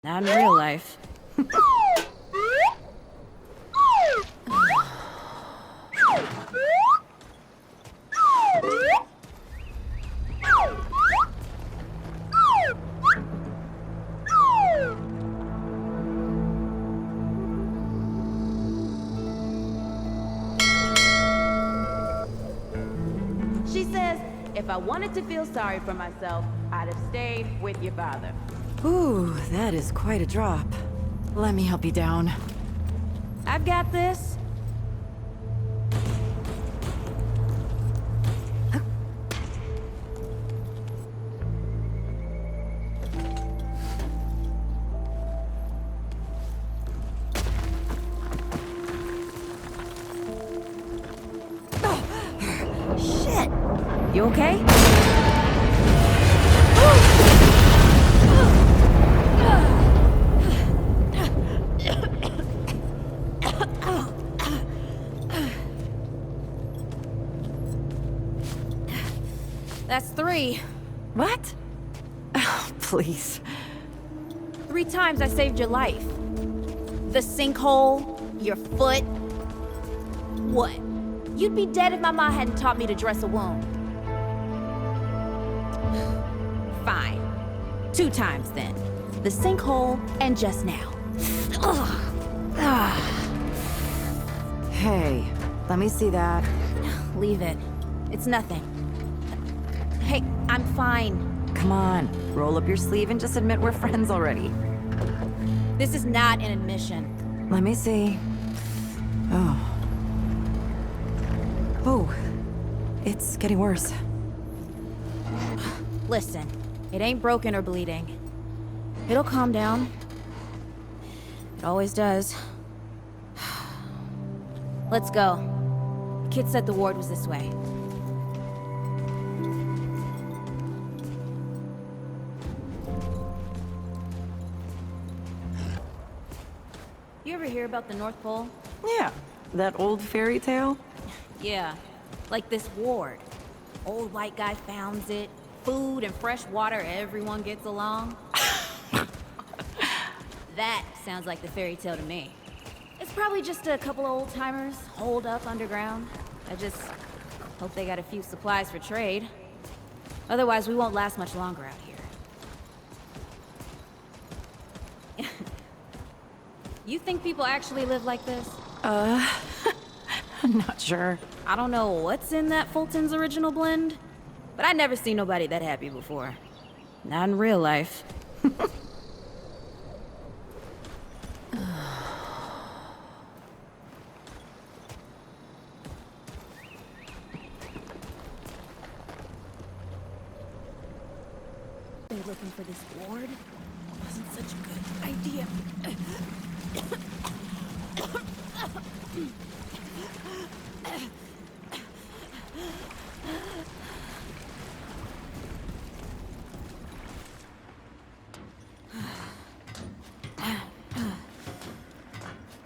Not in real life. She says, if I wanted to feel sorry for myself, I'd have stayed with your father. Ooh, that is quite a drop. Let me help you down. I've got this. Shit! You okay? That's 3. What? Oh, please. 3 times I saved your life. The sinkhole, your foot. What? You'd be dead if my mom hadn't taught me to dress a wound. Fine. 2 times then. The sinkhole and just now. Hey, let me see that. Leave it. It's nothing. Hey, I'm fine. Come on, roll up your sleeve and just admit we're friends already. This is not an admission. Let me see. Oh. Oh, it's getting worse. Listen, it ain't broken or bleeding. It'll calm down. It always does. Let's go. The kid said the ward was this way. You ever hear about the North Pole? Yeah, that old fairy tale? Yeah, like this ward. Old white guy founds it. Food and fresh water, everyone gets along. That sounds like the fairy tale to me. It's probably just a couple of old-timers holed up underground. I just hope they got a few supplies for trade. Otherwise, we won't last much longer out here. You think people actually live like this? I'm not sure. I don't know what's in that Fulton's original blend, but I never seen nobody that happy before. Not in real life. Been looking for this ward? Wasn't such a good idea.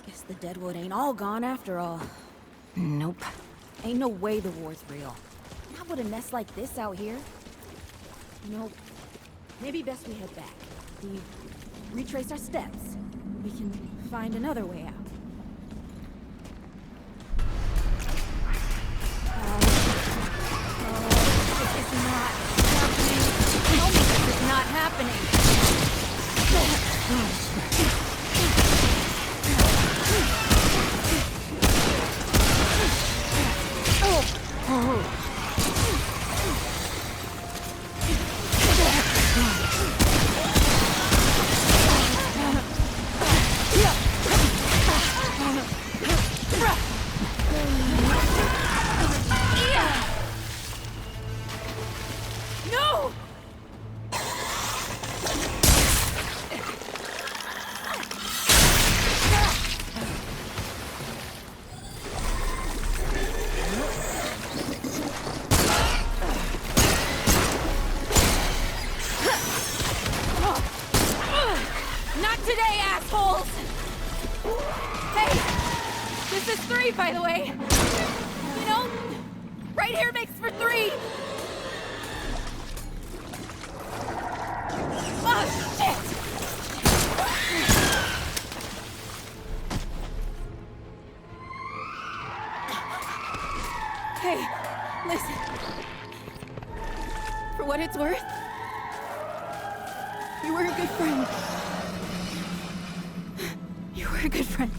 Guess the deadwood ain't all gone after all. Nope. Ain't no way the war's real. Not with a mess like this out here. You know, maybe best we head back. We retrace our steps. We can find another way out. This is not happening. Tell me this is not happening. No! Not today, assholes! Hey! This is 3, by the way. You know, right here makes for 3. Oh, shit! it's worth. You were a good friend. You were a good friend.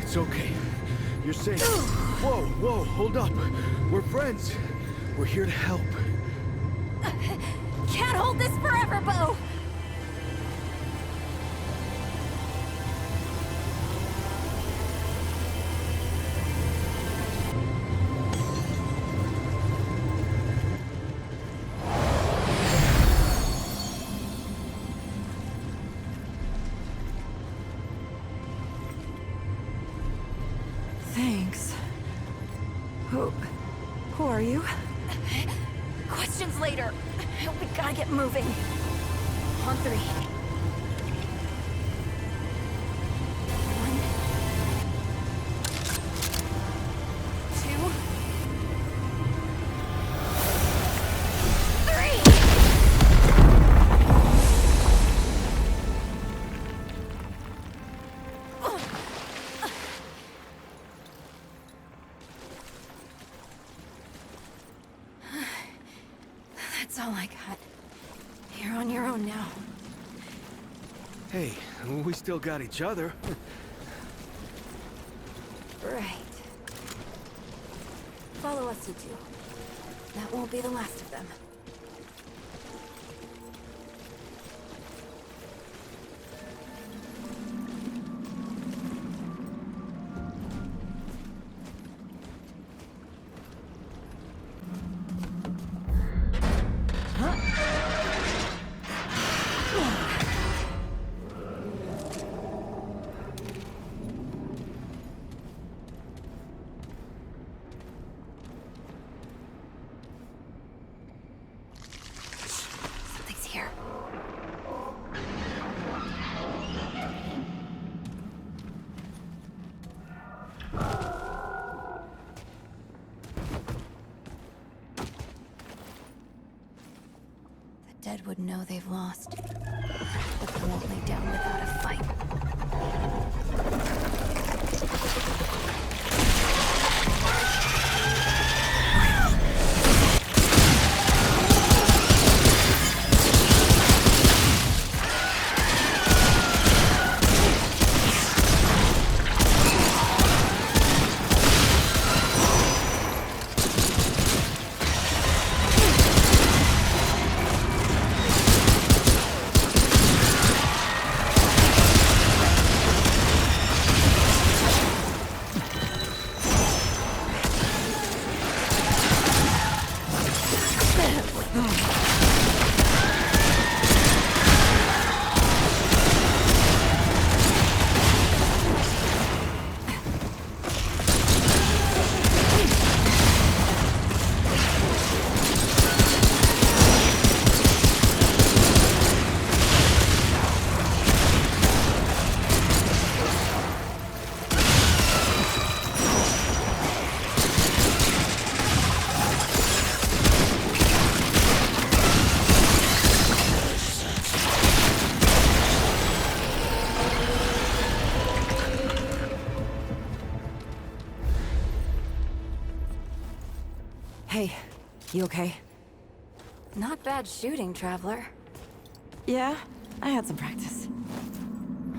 It's okay. You're safe. Whoa, whoa, hold up. We're friends. We're here to help. Can't hold this forever, Bo! Thanks. Who are you? Questions later. We gotta get moving. On three. 1, 2, 3. That's all I got. You're on your own now. Hey, we still got each other. Right. Follow us, you two. That won't be the last of them. Something's here. The dead would know they've lost, but they won't lay down without a fight. Hey, you okay? Not bad shooting, Traveler. Yeah, I had some practice.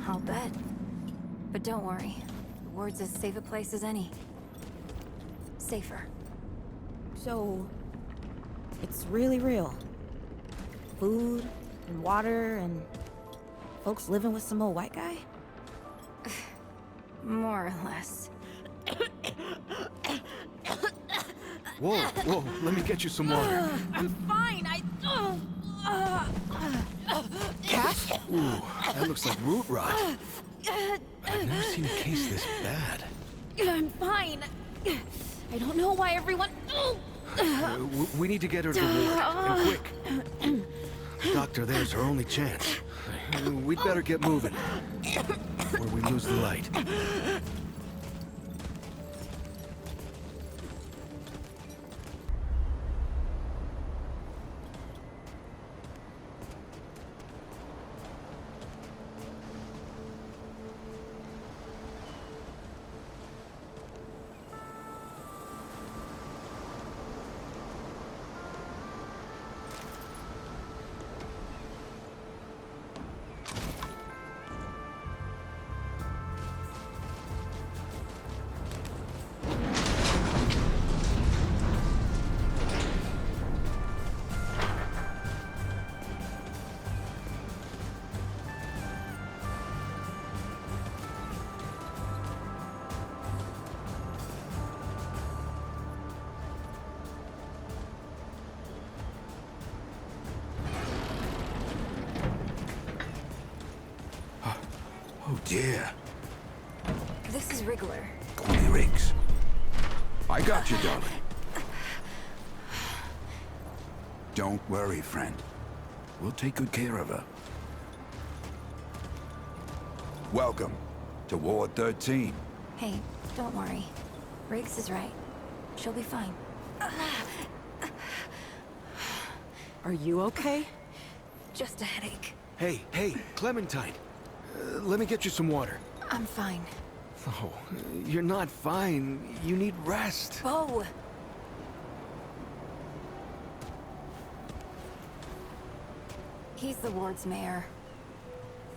I'll bet. But don't worry. The ward's as safe a place as any. Safer. So, it's really real. Food and water and folks living with some old white guy? More or less. Whoa, whoa, let me get you some water. I'm fine, Cat? Ooh, that looks like root rot. I've never seen a case this bad. I'm fine. I don't know why everyone... We need to get her to the ward, and quick. Doctor, there's her only chance. We'd better get moving, before we lose the light. Oh dear. This is Wriggler. Call me Riggs. I got you, darling. Don't worry, friend. We'll take good care of her. Welcome to Ward 13. Hey, don't worry. Riggs is right. She'll be fine. Are you okay? Just a headache. Hey, Clementine. Let me get you some water. I'm fine. Oh, you're not fine. You need rest. Bo! He's the ward's mayor.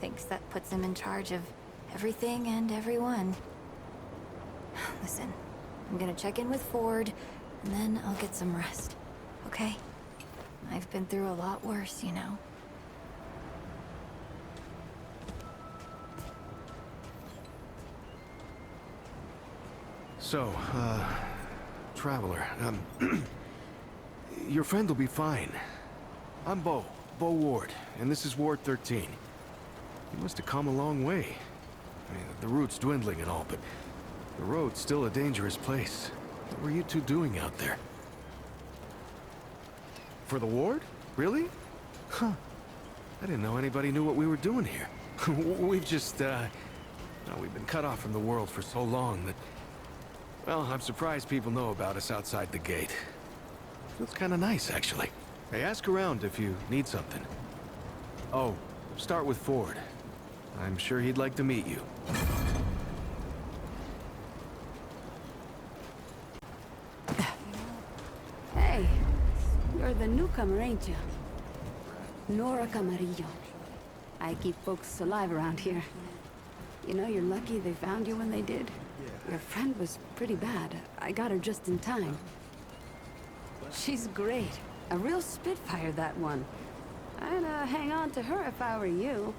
Thinks that puts him in charge of everything and everyone. Listen, I'm gonna check in with Ford, and then I'll get some rest. Okay? I've been through a lot worse, you know. So, Traveler, your friend will be fine. I'm Bo Ward, and this is Ward 13. You must have come a long way. I mean, the route's dwindling and all, but the road's still a dangerous place. What were you two doing out there? For the ward? Really? Huh. I didn't know anybody knew what we were doing here. We've just, we've been cut off from the world for so long that... Well, I'm surprised people know about us outside the gate. Feels kind of nice, actually. Hey, ask around if you need something. Oh, start with Ford. I'm sure he'd like to meet you. Hey, you're the newcomer, ain't you? Nora Camarillo. I keep folks alive around here. You know, you're lucky they found you when they did. Your friend was pretty bad. I got her just in time. She's great. A real spitfire, that one. I'd hang on to her if I were you.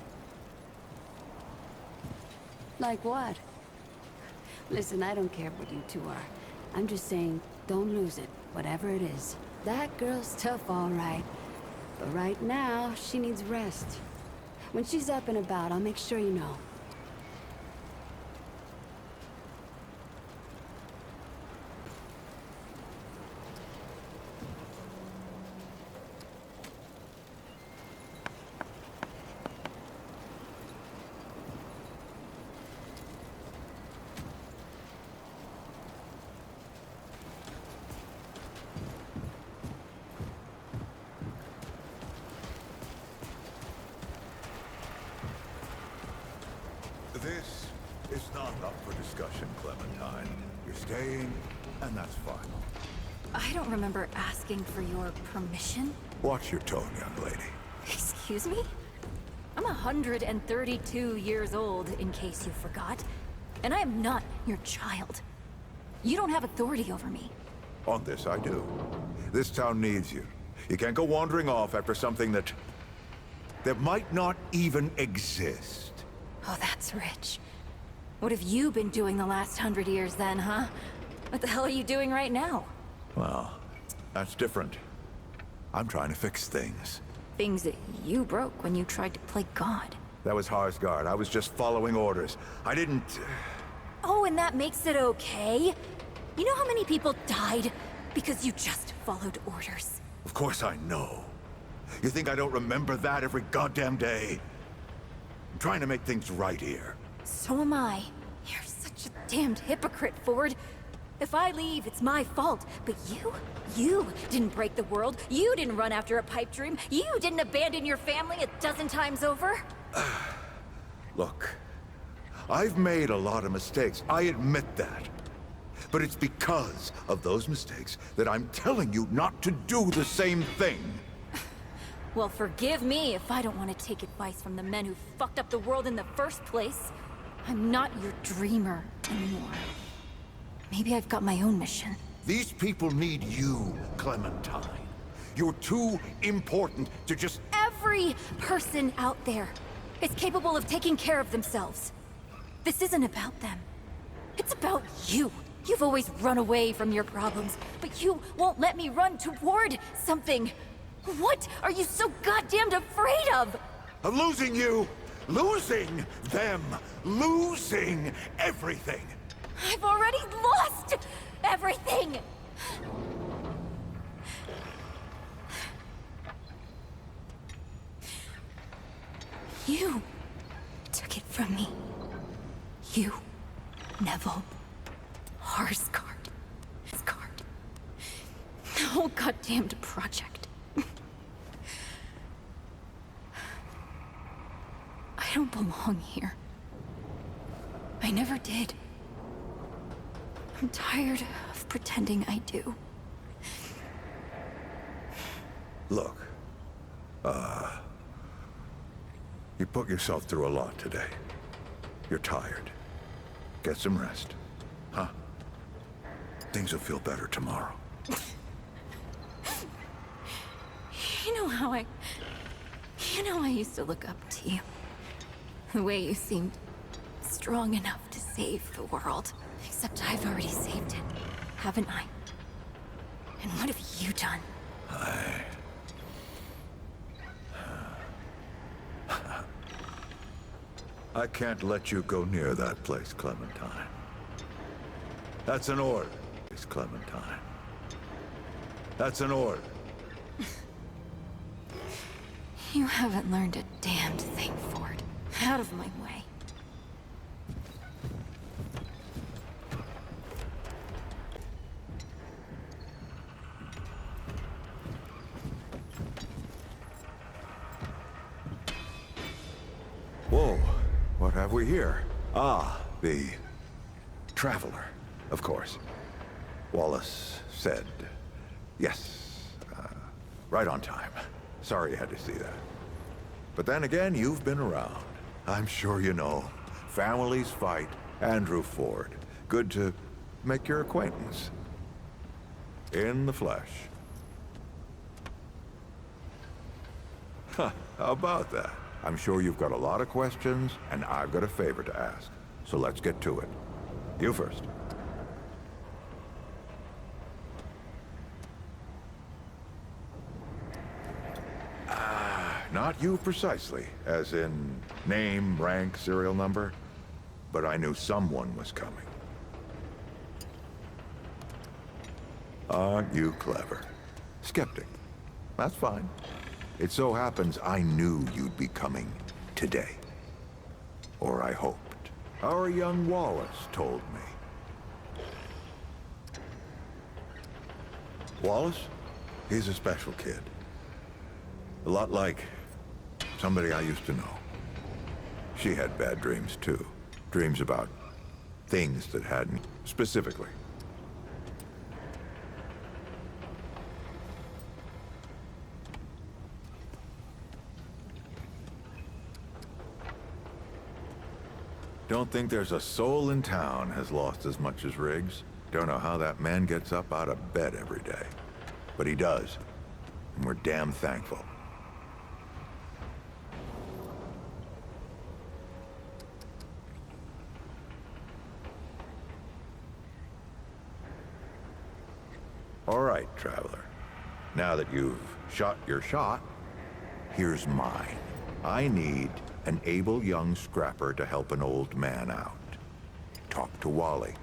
Like what? Listen, I don't care what you two are. I'm just saying, don't lose it, whatever it is. That girl's tough, all right. But right now, she needs rest. When she's up and about, I'll make sure you know. This is not up for discussion, Clementine. You're staying, and that's final. I don't remember asking for your permission. Watch your tone, young lady. Excuse me? I'm 132 years old, in case you forgot. And I am not your child. You don't have authority over me. On this, I do. This town needs you. You can't go wandering off after something that might not even exist. Oh, that's rich. What have you been doing the last 100 years then, huh? What the hell are you doing right now? Well, that's different. I'm trying to fix things. Things that you broke when you tried to play God. That was Harsgard. I was just following orders. I didn't... Oh, and that makes it okay? You know how many people died because you just followed orders? Of course I know. You think I don't remember that every goddamn day? I'm trying to make things right here. So am I. You're such a damned hypocrite, Ford. If I leave, it's my fault. But you didn't break the world. You didn't run after a pipe dream. You didn't abandon your family a dozen times over. Look, I've made a lot of mistakes. I admit that. But it's because of those mistakes that I'm telling you not to do the same thing. Well, forgive me if I don't want to take advice from the men who fucked up the world in the first place. I'm not your dreamer anymore. Maybe I've got my own mission. These people need you, Clementine. You're too important to just... Every person out there is capable of taking care of themselves. This isn't about them. It's about you. You've always run away from your problems, but you won't let me run toward something. What are you so goddamned afraid of? Of losing you, losing them, losing everything. I've already lost everything! You took it from me. You, Neville, Harsgard, the whole goddamned project. I don't belong here. I never did. I'm tired of pretending I do. Look, you put yourself through a lot today. You're tired. Get some rest, huh? Things will feel better tomorrow. You know how I used to look up to you. The way you seemed strong enough to save the world. Except I've already saved it, haven't I? And what have you done? I can't let you go near that place, Clementine. That's an order, Miss Clementine. That's an order. You haven't learned a damned thing, Ford. Out of my way. Whoa, what have we here? Ah, the Traveler, of course. Wallace said yes, right on time. Sorry you had to see that. But then again, you've been around. I'm sure you know. Families fight. Andrew Ford. Good to make your acquaintance. In the flesh. Huh, how about that? I'm sure you've got a lot of questions, and I've got a favor to ask. So let's get to it. You first. Not you precisely, as in name, rank, serial number, but I knew someone was coming. Aren't you clever? Skeptic. That's fine. It so happens I knew you'd be coming today. Or I hoped. Our young Wallace told me. Wallace? He's a special kid. A lot like somebody I used to know. She had bad dreams, too. Dreams about things that hadn't specifically. Don't think there's a soul in town has lost as much as Riggs. Don't know how that man gets up out of bed every day. But he does. And we're damn thankful. All right, Traveler. Now that you've shot your shot, here's mine. I need an able young scrapper to help an old man out. Talk to Wally.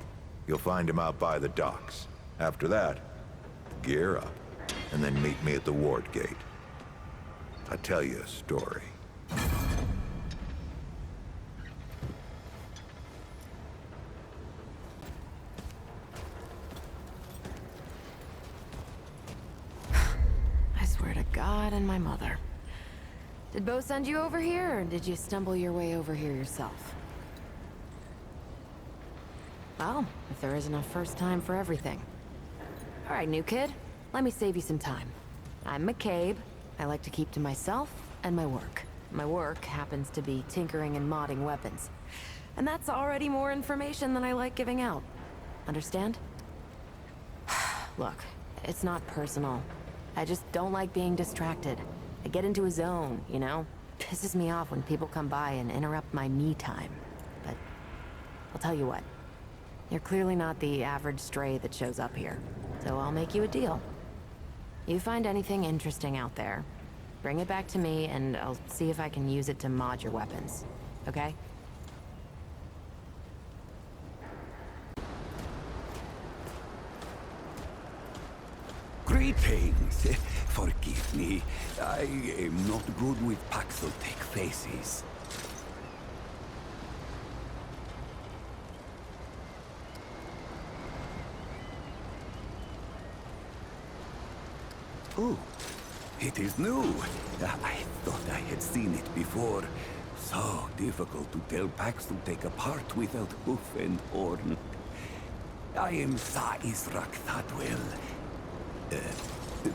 You'll find him out by the docks. After that, gear up, and then meet me at the ward gate. I'll tell you a story. I swear to God and my mother. Did Bo send you over here, or did you stumble your way over here yourself? Well, if there isn't a first time for everything. All right, new kid, let me save you some time. I'm McCabe. I like to keep to myself and my work. My work happens to be tinkering and modding weapons. And that's already more information than I like giving out. Understand? Look, it's not personal. I just don't like being distracted. I get into a zone, you know? Pisses me off when people come by and interrupt my me time. But I'll tell you what. You're clearly not the average stray that shows up here. So I'll make you a deal. You find anything interesting out there, bring it back to me and I'll see if I can use it to mod your weapons. Okay? Greetings. Forgive me. I am not good with Paxotech faces. Oh, it is new. I thought I had seen it before. So difficult to tell Paxotech apart without hoof and horn. I am Sa Israk Thadwell.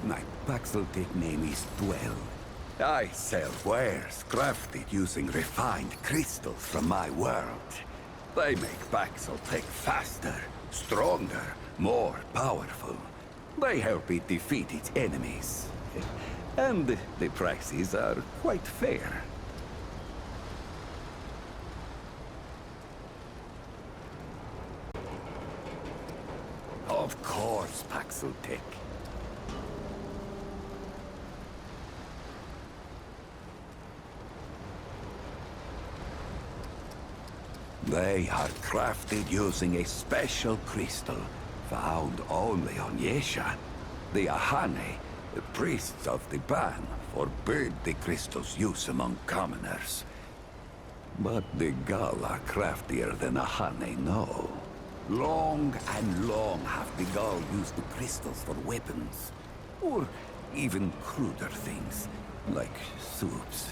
My Paxotech name is Dwell. I sell wares crafted using refined crystals from my world. They make Paxotech faster, stronger, more powerful. They help it defeat its enemies. And the prices are quite fair. Of course, Paxotech. They are crafted using a special crystal found only on Yesha. The Ahane, the priests of the Ban, forbid the crystal's use among commoners. But the Gal are craftier than Ahane know. Long and long have the Gal used the crystals for weapons. Or even cruder things, like soups.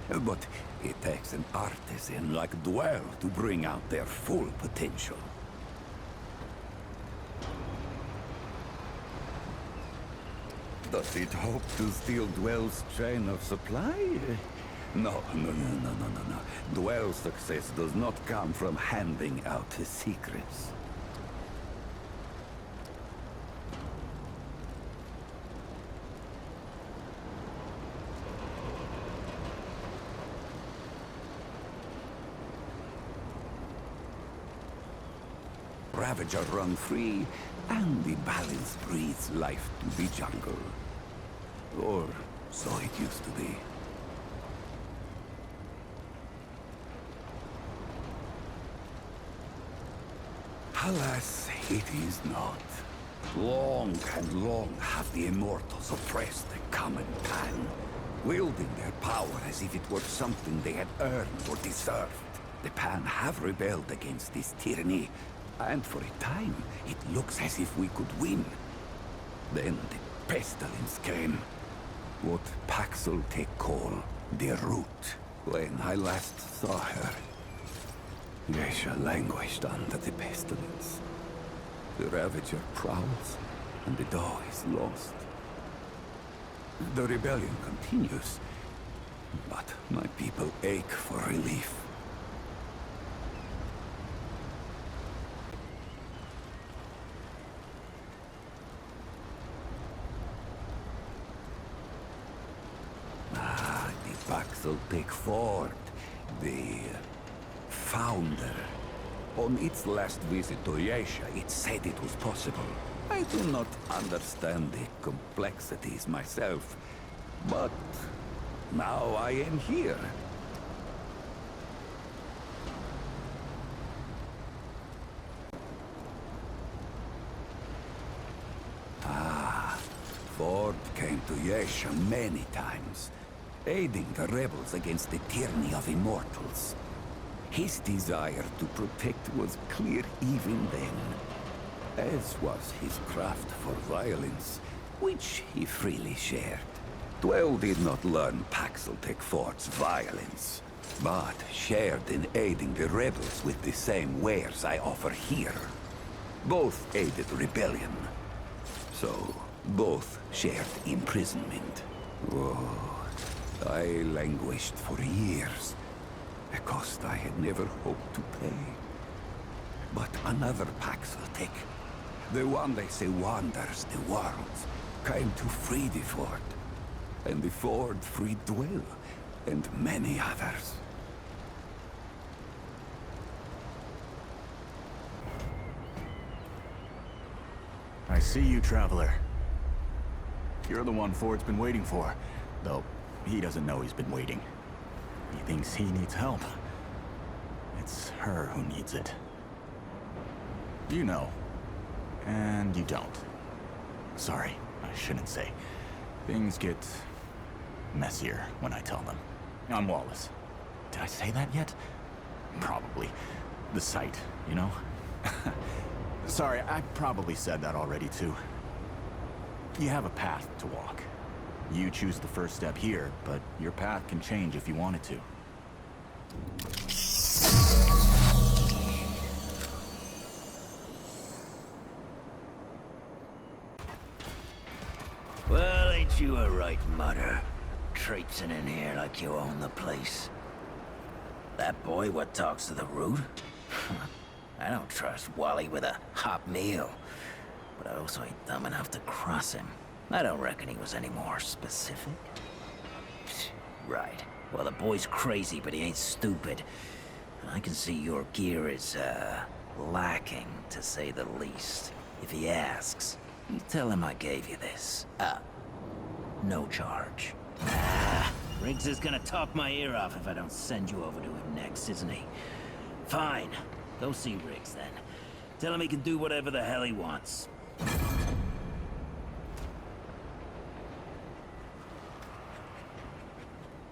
But it takes an artisan like Dwell to bring out their full potential. Does it hope to steal Dwell's chain of supply? No. Dwell's success does not come from handing out his secrets. Ravager run free, and the balance breathes life to the jungle. Or so it used to be. Alas, it is not. Long and long have the Immortals oppressed the common Pan, wielding their power as if it were something they had earned or deserved. The Pan have rebelled against this tyranny, and for a time, it looks as if we could win. Then the pestilence came. What Paxotech call the Root. When I last saw her, Yesha languished under the pestilence. The Ravager prowls, and the door is lost. The rebellion continues, but my people ache for relief. The Paxotech Fort, the founder. On its last visit to Yesha, it said it was possible. I do not understand the complexities myself, but now I am here. Ford came to Yesha many times, aiding the rebels against the tyranny of immortals. His desire to protect was clear even then, as was his craft for violence, which he freely shared. Dwell did not learn Paxeltech Ford's violence, but shared in aiding the rebels with the same wares I offer here. Both aided rebellion, so both shared imprisonment. Oh, I languished for years, a cost I had never hoped to pay. But another Paxeltech, the one they say wanders the world, came to free the Ford. And the Ford freed Dwell, and many others. I see you, Traveler. You're the one Ford's been waiting for. Though, he doesn't know he's been waiting. He thinks he needs help. It's her who needs it. You know. And you don't. Sorry, I shouldn't say. Things get messier when I tell them. I'm Wallace. Did I say that yet? Probably. The site, you know? Sorry, I probably said that already too. You have a path to walk. You choose the first step here, but your path can change if you wanted to. Well, ain't you a right mutter? Traipsing in here like you own the place. That boy what talks to the root? I don't trust Wally with a hot meal. But I also ain't dumb enough to cross him. I don't reckon he was any more specific. Right. Well, the boy's crazy, but he ain't stupid. I can see your gear is, lacking, to say the least. If he asks, you tell him I gave you this. No charge. Riggs is gonna talk my ear off if I don't send you over to him next, isn't he? Fine. Go see Riggs, then. Tell him he can do whatever the hell he wants.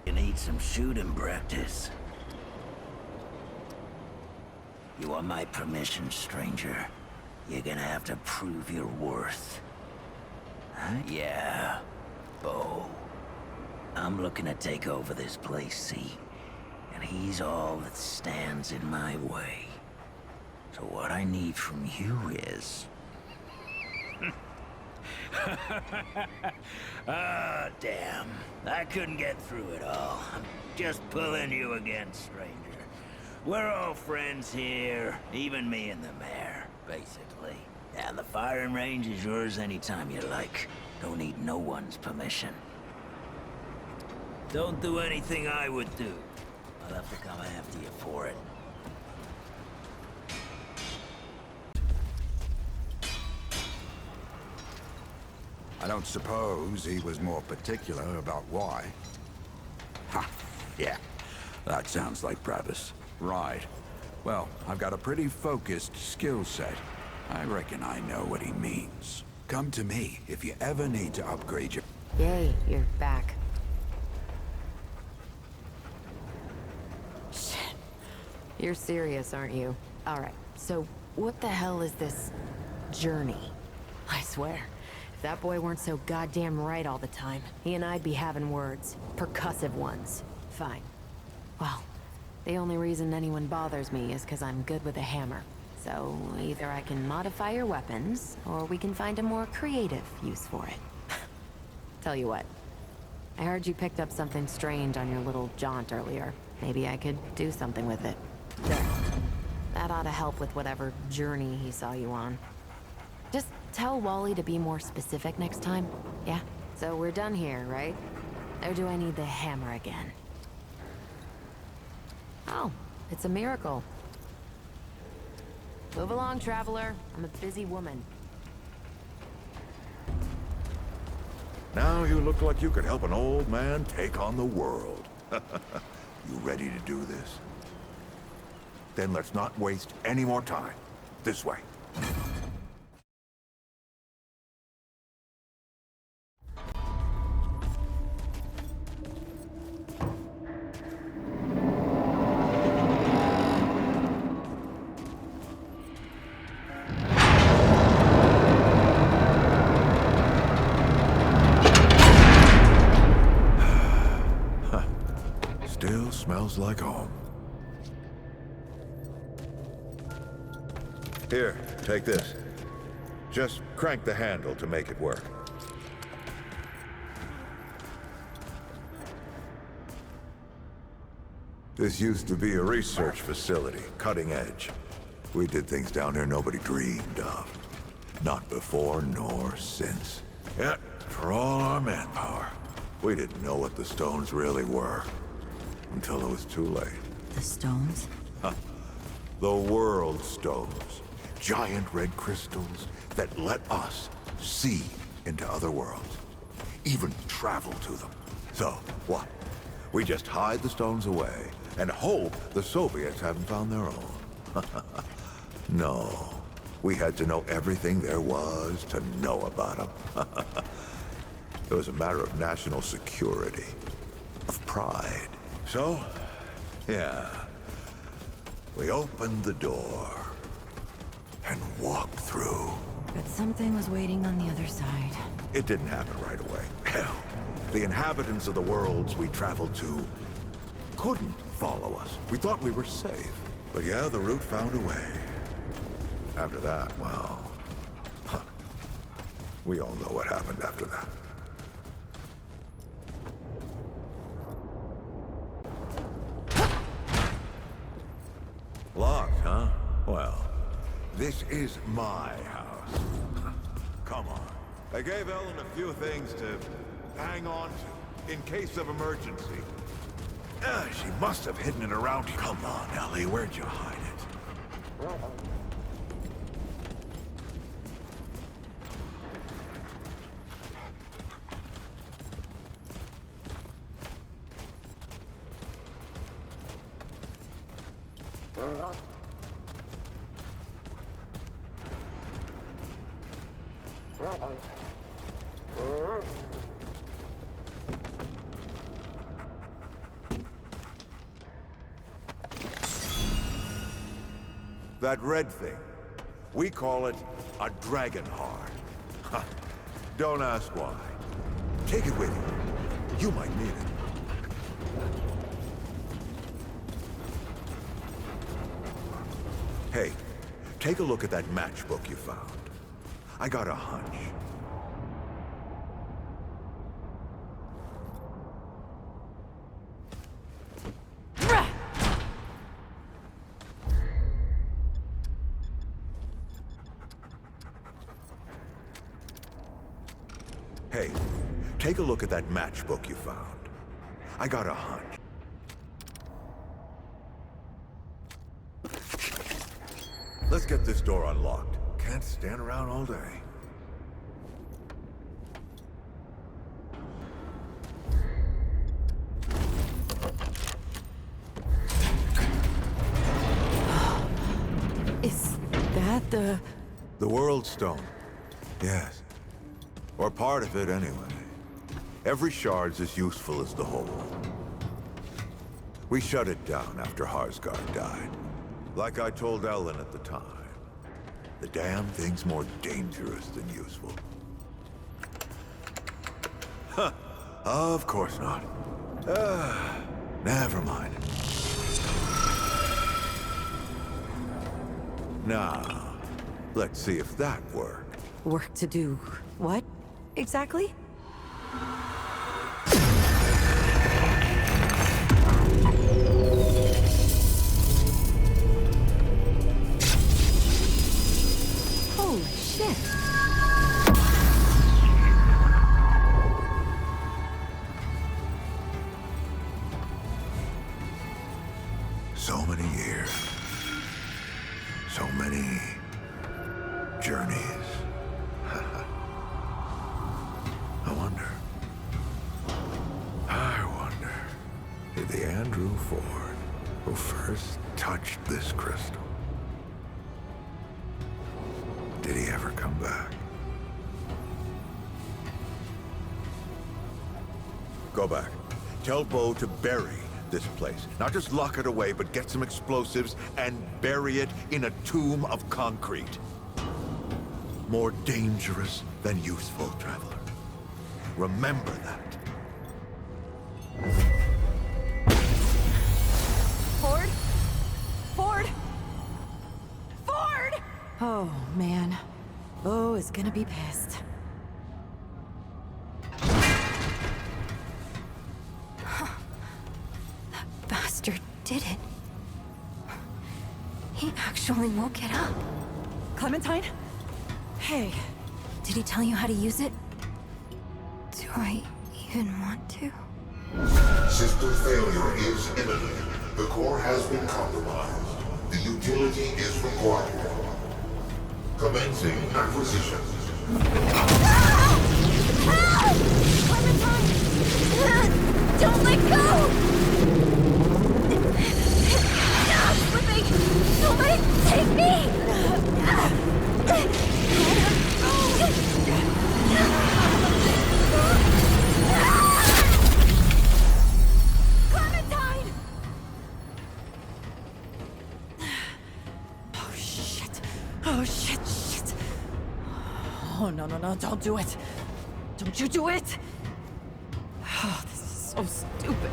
You need some shooting practice. You want my permission, stranger? You're gonna have to prove your worth. Huh? Yeah. Bo. I'm looking to take over this place, see? And he's all that stands in my way. So what I need from you is... Ah, damn. I couldn't get through it all. I'm just pulling you again, stranger. We're all friends here, even me and the mayor, basically. And the firing range is yours anytime you like. Don't need no one's permission. Don't do anything I would do. I'll have to come after you for it. I don't suppose he was more particular about why. Ha! Yeah, that sounds like Travis. Right. Well, I've got a pretty focused skill set. I reckon I know what he means. Come to me if you ever need to upgrade your... Yay, you're back. Shit. You're serious, aren't you? Alright, so what the hell is this journey? I swear, if that boy weren't so goddamn right all the time, he and I'd be having words. Percussive ones. Fine. Well, the only reason anyone bothers me is because I'm good with a hammer. So either I can modify your weapons, or we can find a more creative use for it. Tell you what, I heard you picked up something strange on your little jaunt earlier. Maybe I could do something with it. There. That ought to help with whatever journey he saw you on. Just tell Wally to be more specific next time, yeah? So we're done here, right? Or do I need the hammer again? Oh, it's a miracle. Move along, traveler. I'm a busy woman. Now you look like you could help an old man take on the world. You ready to do this? Then let's not waste any more time. This way. smells like home. Here, take this. Just crank the handle to make it work. This used to be a research facility, cutting edge. We did things down here nobody dreamed of. Not before nor since. Yet, for all our manpower, we didn't know what the stones really were. Until it was too late. The stones? The world stones. Giant red crystals that let us see into other worlds. Even travel to them. So, what? We just hide the stones away and hope the Soviets haven't found their own. No. We had to know everything there was to know about them. It was a matter of national security. Of pride. So, yeah. We opened the door and walked through. But something was waiting on the other side. It didn't happen right away. Hell, the inhabitants of the worlds we traveled to couldn't follow us. We thought we were safe. But yeah, the route found a way. After that, well... we all know what happened after that. Locked, huh? Well, this is my house. Come on. I gave Ellen a few things to hang on to, in case of emergency. She must have hidden it around here. Come on, Ellie, where'd you hide it? That red thing, we call it a dragon heart. Don't ask why. Take it with you. You might need it. Hey, take a look at that matchbook you found. I got a hunch. Hey, take a look at that matchbook you found. I got a hunch. Let's get this door unlocked. Can't stand around all day. Is that the... The World Stone. Yes. Or part of it, anyway. Every shard's as useful as the whole. We shut it down after Harsgard died. Like I told Ellen at the time. The damn thing's more dangerous than useful. Huh. Of course not. Never mind. Now, let's see if that worked. Work to do what, exactly? Holy shit! So many years. So many journeys. I wonder, did the Andrew Ford who first touched this crystal, did he ever come back? Go back. Tell Bo to bury this place. Not just lock it away, but get some explosives and bury it in a tomb of concrete. More dangerous than useful, traveler. Remember that. Oh, man. Bo is gonna be pissed. That bastard did it. He actually woke it up. Clementine? Hey. Did he tell you how to use it? Do I even want to? System failure is imminent. The core has been compromised. The utility is required. Commencing acquisition. Clementine! Don't let go! I'm slipping! Don't let it take me! Clementine! Oh, shit. Oh, shit. Oh, no, don't do it. Don't you do it! Oh, this is so stupid.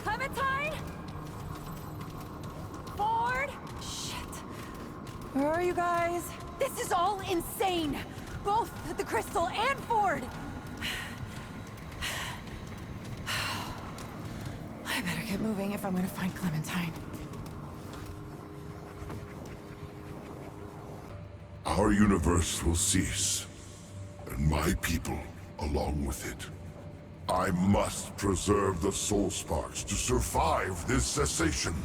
Clementine? Ford? Shit. Where are you guys? This is all insane! Both the Crystal and Ford! I better get moving if I'm gonna find Clementine. Our universe will cease, and my people along with it. I must preserve the soul sparks to survive this cessation.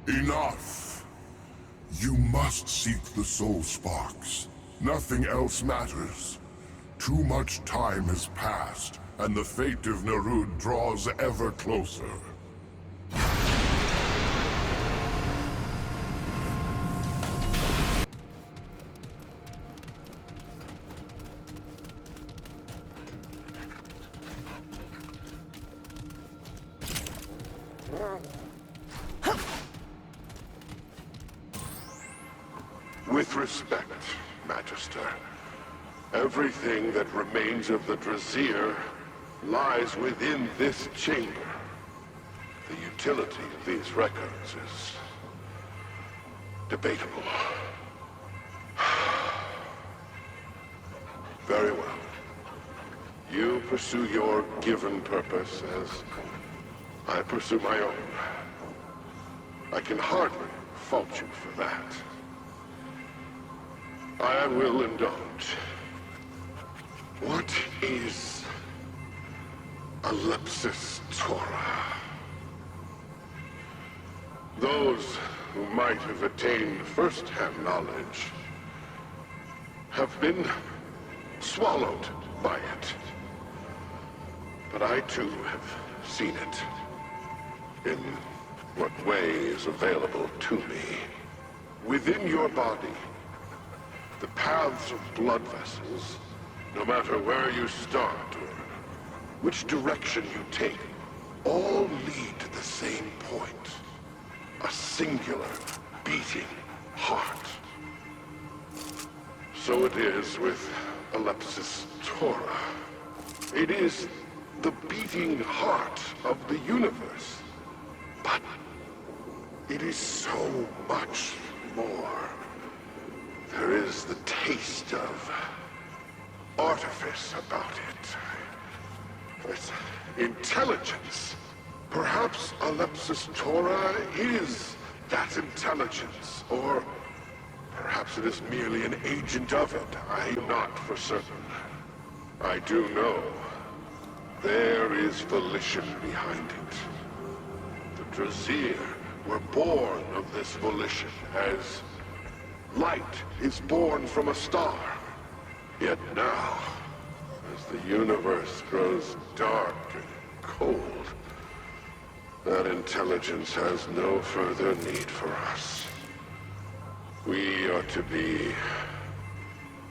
Enough! You must seek the soul sparks. Nothing else matters. Too much time has passed, and the fate of Nerud draws ever closer. With respect, Magister, everything that remains of the Drasier lies within this chamber. The utility of these records is debatable. Very well. You pursue your given purpose as I pursue my own. I can hardly fault you for that. I will indulge. What is Ellipsis Torah? Those who might have attained first-hand knowledge have been swallowed by it. But I too have seen it in what way is available to me. Within your body, the paths of blood vessels, no matter where you start or which direction you take, all lead to the same point. A singular, beating heart. So it is with Ellipsis Torah. It is the beating heart of the universe. But it is so much more. There is the taste of artifice about it. It's intelligence. Perhaps Ellipsis Torah is that intelligence, or perhaps it is merely an agent of it. I'm not for certain. I do know there is volition behind it. The Drasier were born of this volition, as light is born from a star. Yet now, as the universe grows dark and cold, that intelligence has no further need for us. We are to be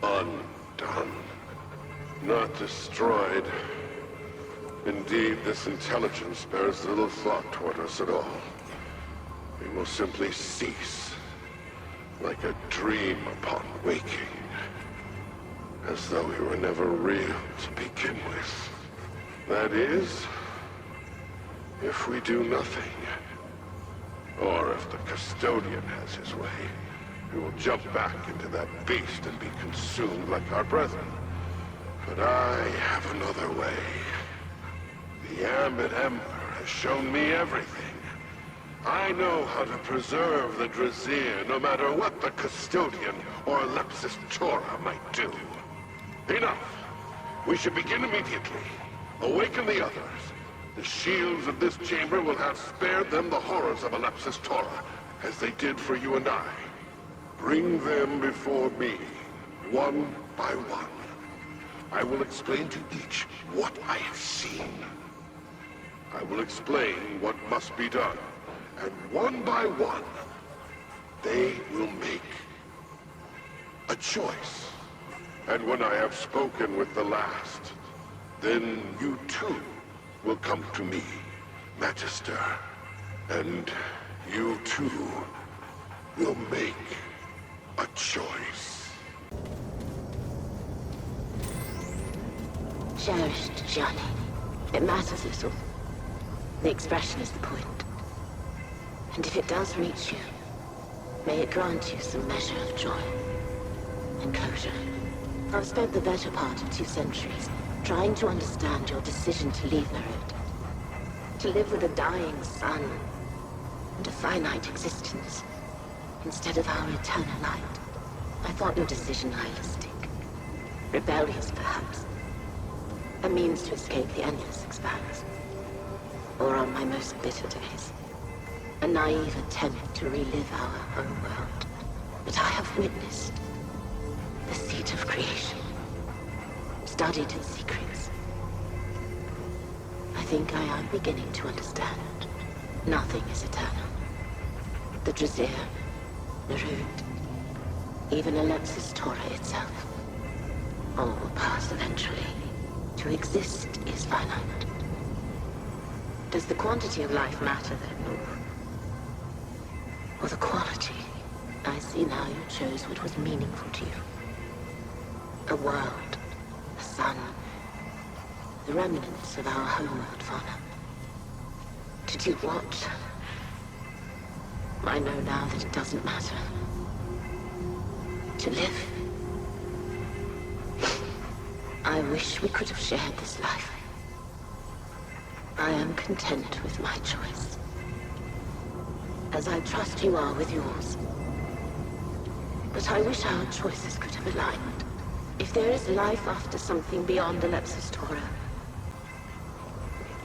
undone, not destroyed. Indeed, this intelligence bears little thought toward us at all. We will simply cease, like a dream upon waking, as though we were never real to begin with. That is, if we do nothing. Or if the custodian has his way, we will jump back into that beast and be consumed like our brethren. But I have another way. The Ambit Emperor has shown me everything. I know how to preserve the Drazir, no matter what the custodian or Lepsis Tora might do. Enough! We should begin immediately. Awaken the others. The shields of this chamber will have spared them the horrors of Lepsis Tora, as they did for you and I. Bring them before me, one by one. I will explain to each what I have seen. I will explain what must be done, and one by one, they will make a choice. And when I have spoken with the last, then you too will come to me, Magister. And you too will make a choice. Cherished Johnny. It matters little. The expression is the point. And if it does reach you, may it grant you some measure of joy and closure. I've spent the better part of 2 centuries trying to understand your decision to leave Merode. To live with a dying sun and a finite existence instead of our eternal light. I thought your decision nihilistic. Rebellious, perhaps. A means to escape the endless expanse. Or on my most bitter days, a naive attempt to relive our home world. But I have witnessed the seat of creation, studied its secrets. I think I am beginning to understand. Nothing is eternal. The Drazir, Merode, even Lepsis Tora itself. All will pass eventually. To exist is finite. Does the quantity of life matter then, or the quality? I see now you chose what was meaningful to you. A world, a sun, the remnants of our homeworld fauna. To do what? I know now that it doesn't matter. To live. I wish we could have shared this life. I am content with my choice. As I trust you are with yours. But I wish our choices could have aligned. If there is life after something beyond the Lepsis Tora,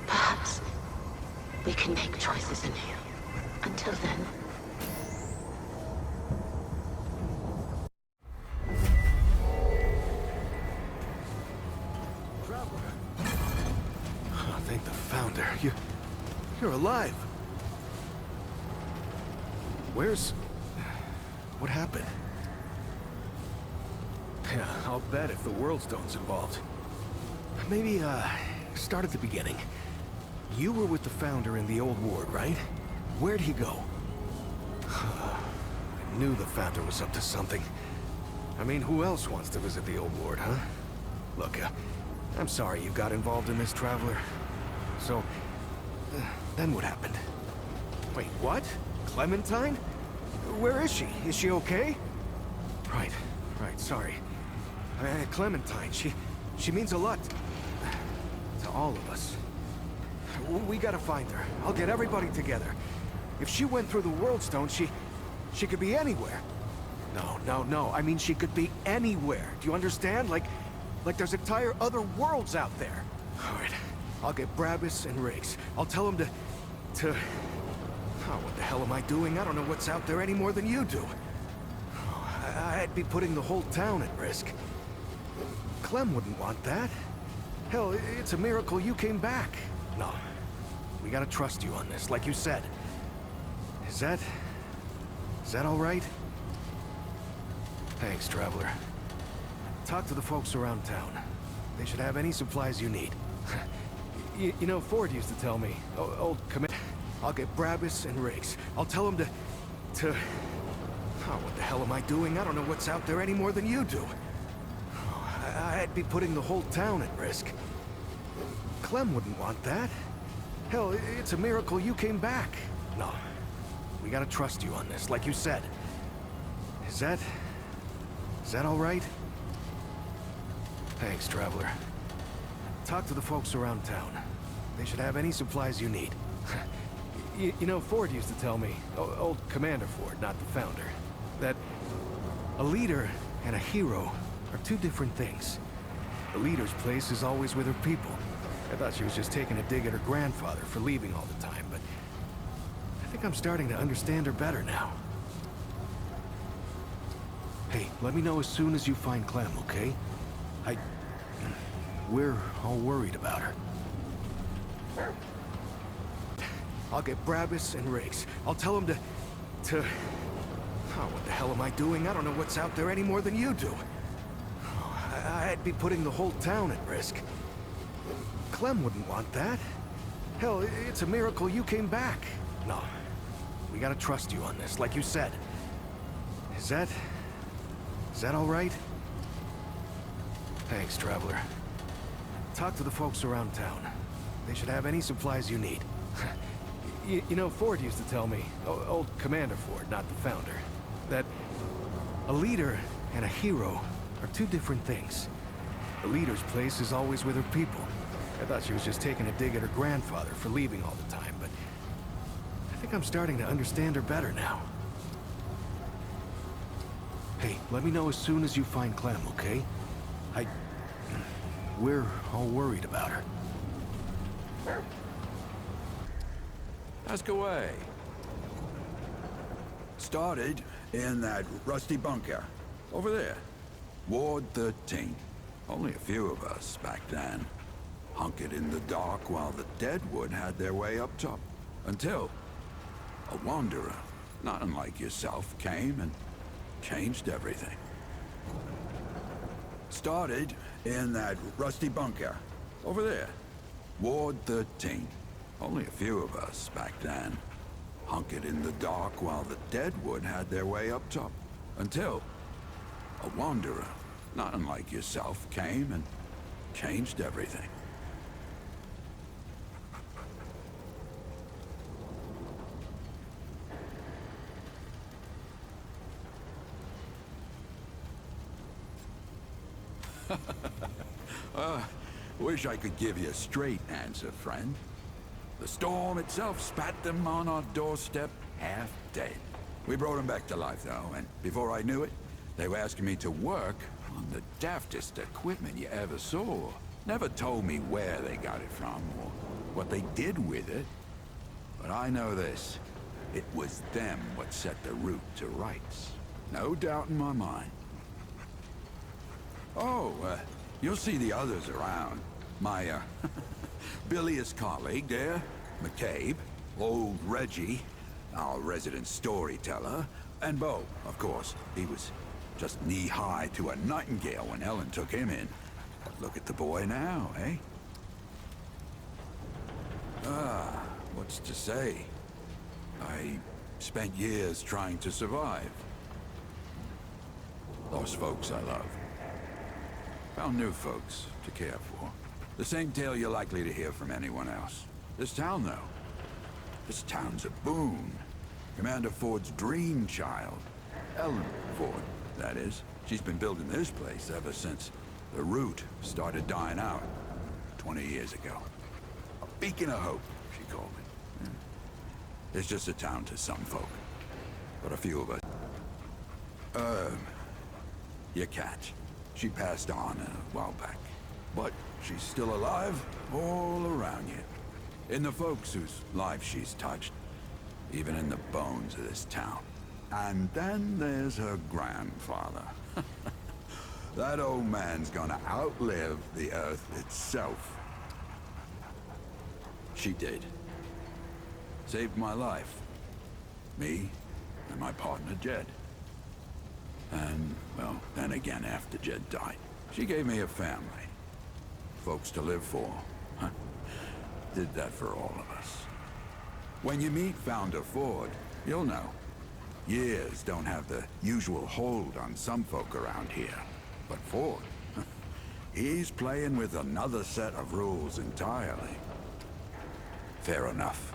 perhaps we can make choices anew. Until then... Thank the Founder. You're alive. Where's... What happened? Yeah, I'll bet if the World Stone's involved. Maybe, start at the beginning. You were with the Founder in the old ward, right? Where'd he go? I knew the Founder was up to something. I mean, who else wants to visit the old ward, huh? Look, I'm sorry you got involved in this, Traveler. So, then what happened? Wait, what? Clementine? Where is she? Is she okay? Right, sorry. Clementine, she means a lot to all of us. We gotta find her. I'll get everybody together. If she went through the World Stone, she could be anywhere. No. I mean, she could be anywhere. Do you understand? Like there's entire other worlds out there. All right. I'll get Brabus and Riggs. I'll tell them to... Oh, what the hell am I doing? I don't know what's out there any more than you do. I'd be putting the whole town at risk. Clem wouldn't want that. Hell, it's a miracle you came back. No. We gotta trust you on this, like you said. Is that all right? Thanks, Traveler. Talk to the folks around town. They should have any supplies you need. You know, Ford used to tell me, old commit... I'll get Brabus and Riggs. I'll tell them to... Oh, what the hell am I doing? I don't know what's out there any more than you do. I'd be putting the whole town at risk. Clem wouldn't want that. Hell, it's a miracle you came back. No, we gotta trust you on this, like you said. Is that all right? Thanks, Traveler. Talk to the folks around town. They should have any supplies you need. You know, Ford used to tell me, old Commander Ford, not the founder, that a leader and a hero are two different things. The leader's place is always with her people. I thought she was just taking a dig at her grandfather for leaving all the time, but I think I'm starting to understand her better now. Hey, let me know as soon as you find Clem, okay? We're all worried about her. I'll get Brabus and Riggs. I'll tell them to... Oh, what the hell am I doing? I don't know what's out there any more than you do. I'd be putting the whole town at risk. Clem wouldn't want that. Hell, it's a miracle you came back. No, we gotta trust you on this, like you said. Is that all right? Thanks, Traveler. Talk to the folks around town. They should have any supplies you need. You know, Ford used to tell me, old Commander Ford, not the founder, that a leader and a hero are two different things. The leader's place is always with her people. I thought she was just taking a dig at her grandfather for leaving all the time, but I think I'm starting to understand her better now. Hey, let me know as soon as you find Clem, okay? We're all worried about her. Ask away. Started in that rusty bunker. Over there. Ward 13. Only a few of us back then. Hunkered in the dark while the Deadwood had their way up top. Until a wanderer, not unlike yourself, came and changed everything. Started in that rusty bunker. Over there. Ward 13. Only a few of us back then. Hunkered in the dark while the Deadwood had their way up top. Until a wanderer, not unlike yourself, came and changed everything. Wish I could give you a straight answer, friend. The storm itself spat them on our doorstep half dead. We brought them back to life, though, and before I knew it, they were asking me to work on the daftest equipment you ever saw. Never told me where they got it from or what they did with it. But I know this. It was them what set the route to rights. No doubt in my mind. Oh, you'll see the others around. My, bilious colleague there, McCabe, old Reggie, our resident storyteller, and Bo, of course. He was just knee-high to a nightingale when Ellen took him in. But look at the boy now, eh? What's to say? I spent years trying to survive. Lost folks I loved. Found new folks to care for. The same tale you're likely to hear from anyone else. This town, though. This town's a boon. Commander Ford's dream child. Ellen Ford, that is. She's been building this place ever since the route started dying out 20 years ago. A beacon of hope, she called it. It's just a town to some folk. But a few of us... your cat. She passed on a while back. But she's still alive all around you. In the folks whose lives she's touched. Even in the bones of this town. And then there's her grandfather. That old man's gonna outlive the Earth itself. She did. Saved my life. Me and my partner, Jed. And, well, then again after Jed died. She gave me a family. Folks to live for. Did that for all of us. When you meet Founder Ford, you'll know. Years don't have the usual hold on some folk around here. But Ford, He's playing with another set of rules entirely. Fair enough.